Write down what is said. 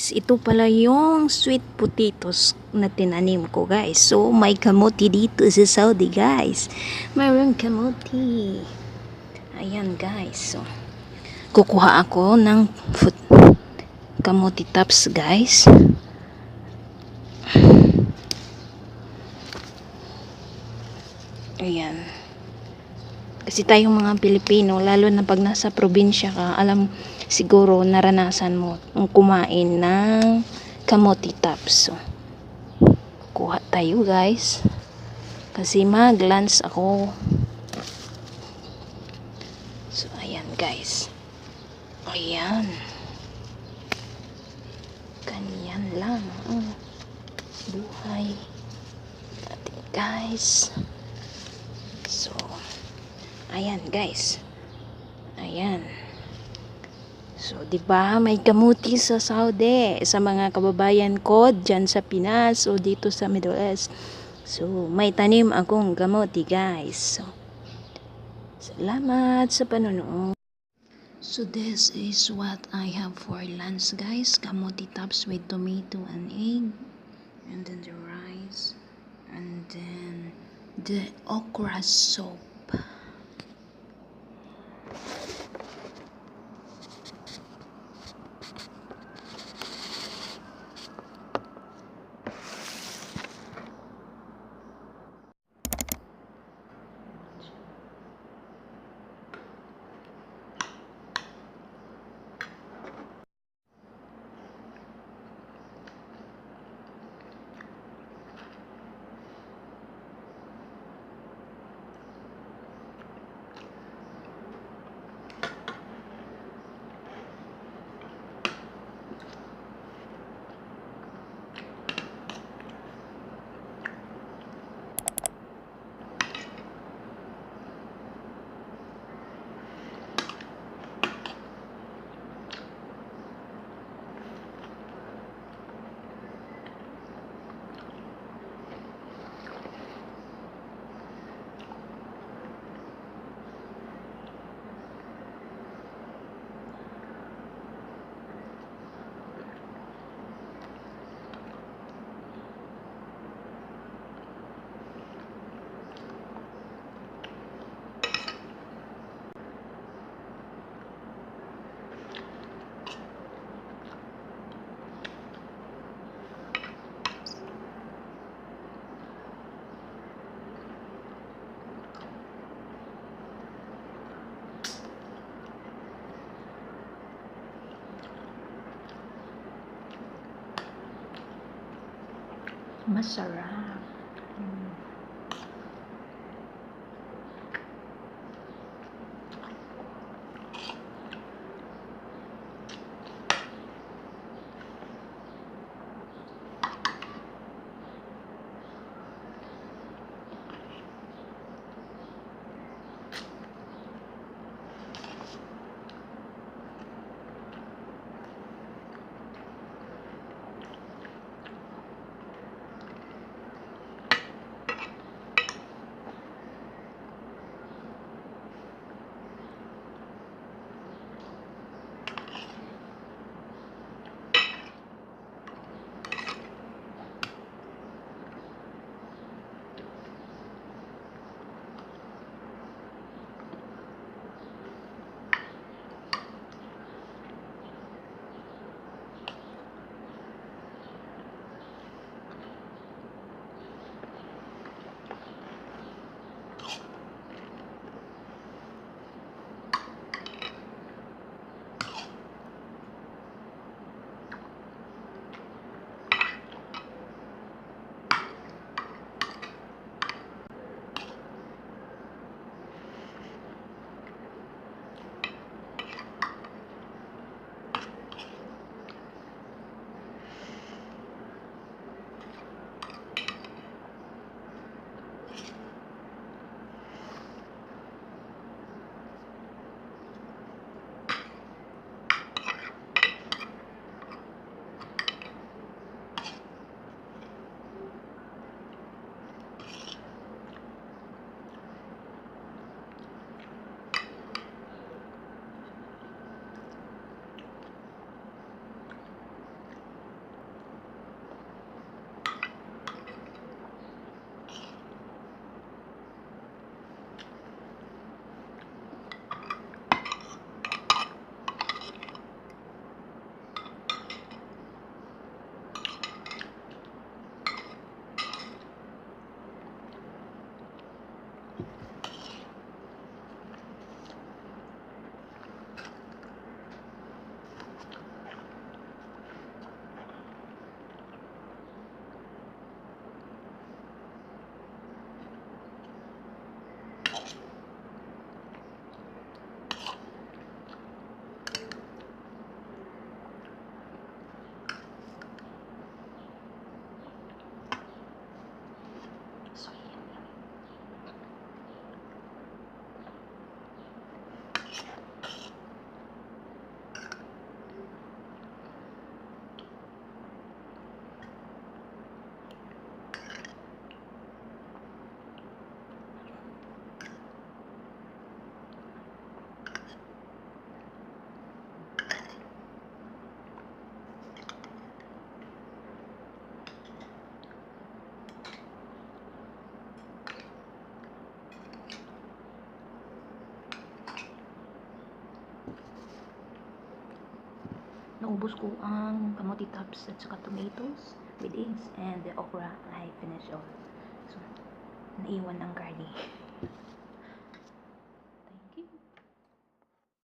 guys, ito pala yung sweet potatoes na tinanim ko guys. So may kamote dito sa Saudi guys. Mayroong kamote. Ayan guys. So kukuha ako ng kamote tops guys. Ayan. Kasi tayong mga Pilipino, lalo na pag nasa probinsya ka, alam siguro naranasan mo kumain ng kamote tops. So, kuha tayo guys. Kasi mag-lunch ako. So, ayan guys. Ayan. Ganyan lang ang buhay natin guys. So, ayan guys. Ayan. So, 'di ba may kamuti sa Saudi sa mga kababayan ko diyan sa Pinas o dito sa Middle East. So, may tanim akong kamuti guys. So, salamat sa panonood. So, this is what I have for lunch guys. Kamuti tops with tomato and egg. And then the rice. And then the okra soup. Masarap. naubos ko ang kamote tops at saka tomatoes with eggs, and the okra I finished all. So, naiwan ang garlic.